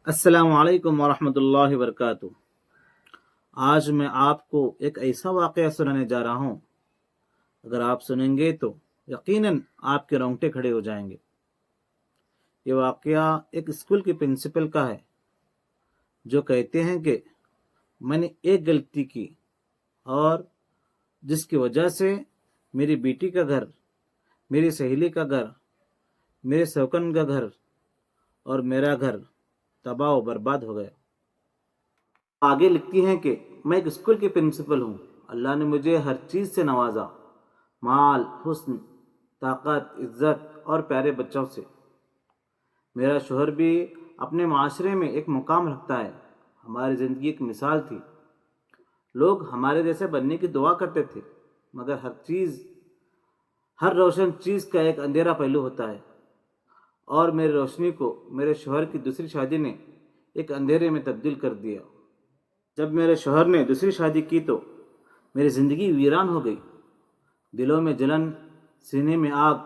السلام علیکم ورحمۃ اللہ وبرکاتہ۔ آج میں آپ کو ایک ایسا واقعہ سنانے جا رہا ہوں، اگر آپ سنیں گے تو یقیناً آپ کے رونگٹے کھڑے ہو جائیں گے۔ یہ واقعہ ایک اسکول کے پرنسپل کا ہے، جو کہتے ہیں کہ میں نے ایک غلطی کی اور جس کی وجہ سے میری بیٹی کا گھر، میری سہیلی کا گھر، میرے سوکن کا گھر اور میرا گھر تباہ و برباد ہو گیا۔ آگے لکھتی ہیں کہ میں ایک اسکول کی پرنسپل ہوں۔ اللہ نے مجھے ہر چیز سے نوازا، مال، حسن، طاقت، عزت اور پیارے بچوں سے۔ میرا شوہر بھی اپنے معاشرے میں ایک مقام رکھتا ہے۔ ہماری زندگی ایک مثال تھی۔ لوگ ہمارے جیسے بننے کی دعا کرتے تھے، مگر ہر روشن چیز کا ایک اندھیرا پہلو ہوتا ہے، اور میری روشنی کو میرے شوہر کی دوسری شادی نے ایک اندھیرے میں تبدیل کر دیا۔ جب میرے شوہر نے دوسری شادی کی تو میری زندگی ویران ہو گئی۔ دلوں میں جلن، سینے میں آگ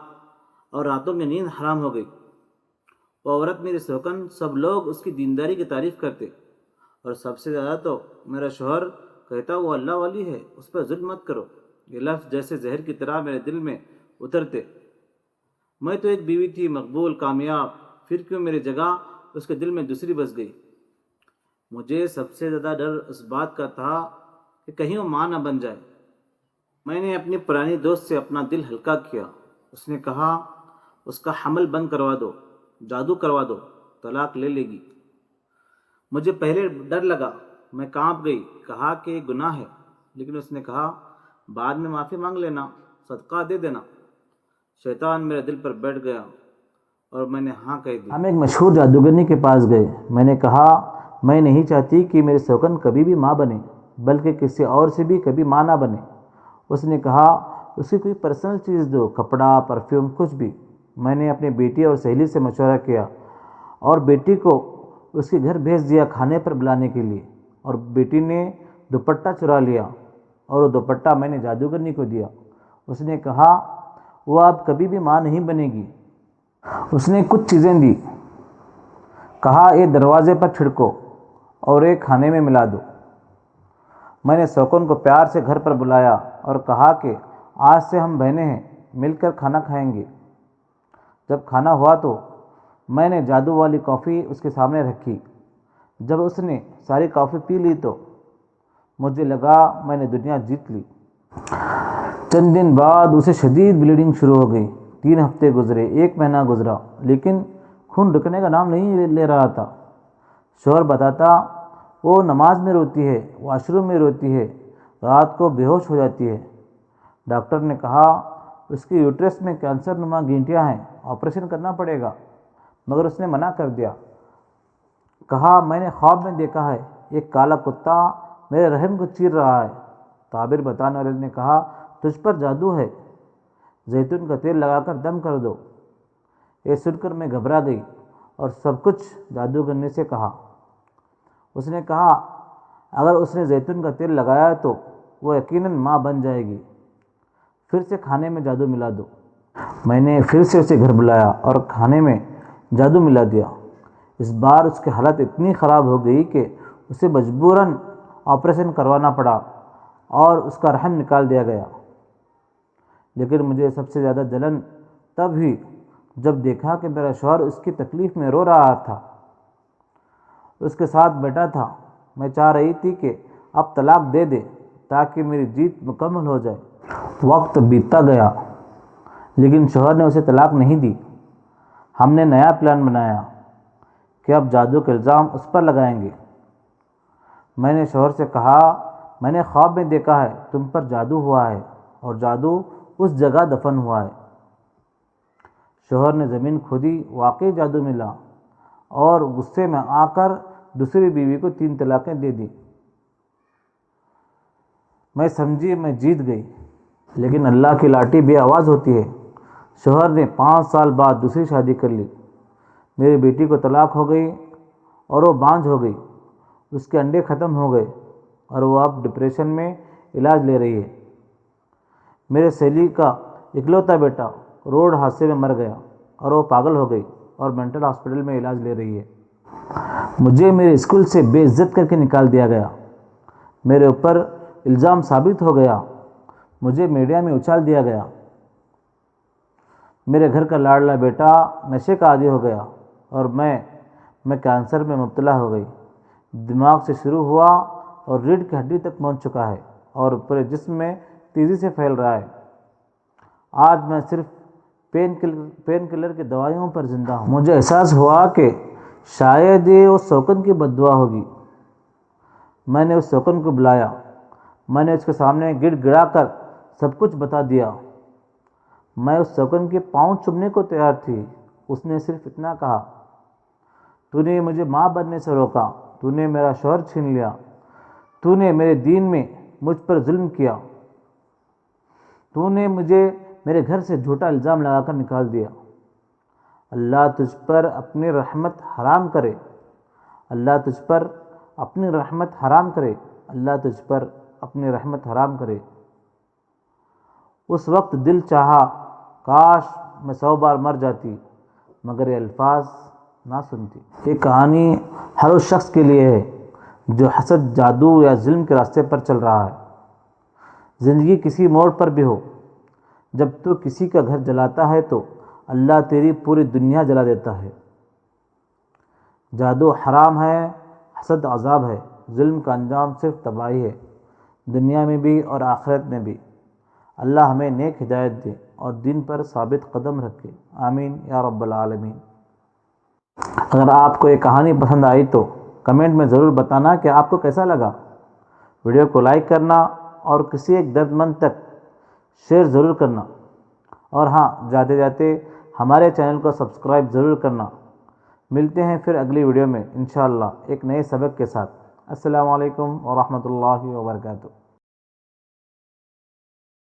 اور راتوں میں نیند حرام ہو گئی۔ وہ عورت میری سوکن، سب لوگ اس کی دینداری کی تعریف کرتے، اور سب سے زیادہ تو میرا شوہر کہتا وہ اللہ والی ہے، اس پر ظلم مت کرو۔ یہ لفظ جیسے زہر کی طرح میرے دل میں اترتے۔ میں تو ایک بیوی تھی، مقبول، کامیاب، پھر کیوں میری جگہ اس کے دل میں دوسری بس گئی؟ مجھے سب سے زیادہ ڈر اس بات کا تھا کہ کہیں وہ ماں نہ بن جائے۔ میں نے اپنی پرانی دوست سے اپنا دل ہلکا کیا۔ اس نے کہا اس کا حمل بند کروا دو، جادو کروا دو، طلاق لے لے گی۔ مجھے پہلے ڈر لگا، میں کانپ گئی، کہا کہ یہ گناہ ہے، لیکن اس نے کہا بعد میں معافی مانگ لینا، صدقہ دے دینا۔ شیطان میرے دل پر بیٹھ گیا اور میں نے ہاں کہہ دی۔ ہم ایک مشہور جادوگرنی کے پاس گئے۔ میں نے کہا میں نہیں چاہتی کہ میری سوکن کبھی بھی ماں بنے، بلکہ کسی اور سے بھی کبھی ماں نہ بنے۔ اس نے کہا اس کی کوئی پرسنل چیز دو، کپڑا، پرفیوم، کچھ بھی۔ میں نے اپنی بیٹی اور سہیلی سے مشورہ کیا اور بیٹی کو اس کے گھر بھیج دیا کھانے پر بلانے کے لیے، اور بیٹی نے دوپٹہ چرا لیا اور وہ دوپٹہ میں نے جادوگرنی کو دیا۔ اس نے کہا وہ اب کبھی بھی ماں نہیں بنے گی۔ اس نے کچھ چیزیں دی، کہا یہ دروازے پر چھڑکو اور ایک کھانے میں ملا دو۔ میں نے سوکن کو پیار سے گھر پر بلایا اور کہا کہ آج سے ہم بہنیں ہیں، مل کر کھانا کھائیں گے۔ جب کھانا ہوا تو میں نے جادو والی کافی اس کے سامنے رکھی۔ جب اس نے ساری کافی پی لی تو مجھے لگا میں نے دنیا جیت لی۔ چند دن بعد اسے شدید بلیڈنگ شروع ہو گئی۔ 3 ہفتے گزرے، 1 مہینہ گزرا، لیکن خون رکنے کا نام نہیں لے رہا تھا۔ شوہر بتاتا وہ نماز میں روتی ہے، واش روم میں روتی ہے، رات کو بے ہوش ہو جاتی ہے۔ ڈاکٹر نے کہا اس کے یوٹرس میں کینسر نما گینٹیاں ہیں، آپریشن کرنا پڑے گا، مگر اس نے منع کر دیا۔ کہا میں نے خواب میں دیکھا ہے ایک کالا کتا میرے رحم کو چیر رہا ہے۔ تعبیر بتانے والے نے کہا تجھ پر جادو ہے، زیتون کا تیل لگا کر دم کر دو۔ یہ سن کر میں گھبرا گئی اور سب کچھ جادوگرنی سے کہا۔ اس نے کہا اگر اس نے زیتون کا تیل لگایا تو وہ یقیناً ماں بن جائے گی، پھر سے کھانے میں جادو ملا دو۔ میں نے پھر سے اسے گھر بلایا اور کھانے میں جادو ملا دیا۔ اس بار اس کی حالت اتنی خراب ہو گئی کہ اسے مجبوراً آپریشن کروانا پڑا اور اس کا رحم نکال دیا گیا۔ لیکن مجھے سب سے زیادہ جلن تب ہوئی جب دیکھا کہ میرا شوہر اس کی تکلیف میں رو رہا تھا، اس کے ساتھ بیٹھا تھا۔ میں چاہ رہی تھی کہ اب طلاق دے دے تاکہ میری جیت مکمل ہو جائے۔ وقت بیتتا گیا، لیکن شوہر نے اسے طلاق نہیں دی۔ ہم نے نیا پلان بنایا کہ اب جادو کا الزام اس پر لگائیں گے۔ میں نے شوہر سے کہا میں نے خواب میں دیکھا ہے تم پر جادو ہوا ہے اور جادو اس جگہ دفن ہوا ہے۔ شوہر نے زمین کھودی، واقعی جادو ملا، اور غصے میں آ کر دوسری بیوی کو 3 طلاقیں دے دی۔ میں سمجھی میں جیت گئی، لیکن اللہ کی لاٹھی بے آواز ہوتی ہے۔ شوہر نے 5 سال بعد دوسری شادی کر لی۔ میری بیٹی کو طلاق ہو گئی اور وہ بانجھ ہو گئی، اس کے انڈے ختم ہو گئے اور وہ اب ڈپریشن میں علاج لے رہی ہے۔ میرے سہیلی کا اکلوتا بیٹا روڈ حادثے میں مر گیا اور وہ پاگل ہو گئی اور مینٹل ہاسپٹل میں علاج لے رہی ہے۔ مجھے میرے اسکول سے بے عزت کر کے نکال دیا گیا، میرے اوپر الزام ثابت ہو گیا، مجھے میڈیا میں اچھال دیا گیا، میرے گھر کا لاڈلا بیٹا نشے کا عادی ہو گیا اور میں کینسر میں مبتلا ہو گئی۔ دماغ سے شروع ہوا اور ریڑھ کی ہڈی تک پہنچ چکا ہے اور پورے جسم میں تیزی سے پھیل رہا ہے۔ آج میں صرف پین کلر کی دوائیوں پر زندہ ہوں۔ مجھے احساس ہوا کہ شاید یہ اس شوکن کی بد دعا ہوگی۔ میں نے اس شوکن کو بلایا، میں نے اس کے سامنے گڑ گڑا کر سب کچھ بتا دیا۔ میں اس شوکن کے پاؤں چومنے کو تیار تھی۔ اس نے صرف اتنا کہا، تو نے مجھے ماں بننے سے روکا، تو نے میرا شوہر چھین لیا، تو نے میرے دین میں مجھ پر ظلم کیا، تو نے مجھے میرے گھر سے جھوٹا الزام لگا کر نکال دیا۔ اللہ تجھ پر اپنی رحمت حرام کرے، اللہ تجھ پر اپنی رحمت حرام کرے، اللہ تجھ پر اپنی رحمت حرام کرے۔ اس وقت دل چاہا کاش میں 100 بار مر جاتی، مگر یہ الفاظ نہ سنتی۔ یہ کہانی ہر اس شخص کے لیے ہے جو حسد، جادو یا ظلم کے راستے پر چل رہا ہے۔ زندگی کسی موڑ پر بھی ہو، جب تو کسی کا گھر جلاتا ہے تو اللہ تیری پوری دنیا جلا دیتا ہے۔ جادو حرام ہے، حسد عذاب ہے، ظلم کا انجام صرف تباہی ہے، دنیا میں بھی اور آخرت میں بھی۔ اللہ ہمیں نیک ہدایت دے اور دین پر ثابت قدم رکھے، آمین یا رب العالمین۔ اگر آپ کو یہ کہانی پسند آئی تو کمنٹ میں ضرور بتانا کہ آپ کو کیسا لگا۔ ویڈیو کو لائک کرنا اور کسی ایک درد مند تک شیئر ضرور کرنا، اور ہاں، جاتے جاتے ہمارے چینل کو سبسکرائب ضرور کرنا۔ ملتے ہیں پھر اگلی ویڈیو میں انشاءاللہ ایک نئے سبق کے ساتھ۔ السلام علیکم ورحمۃ اللہ وبرکاتہ۔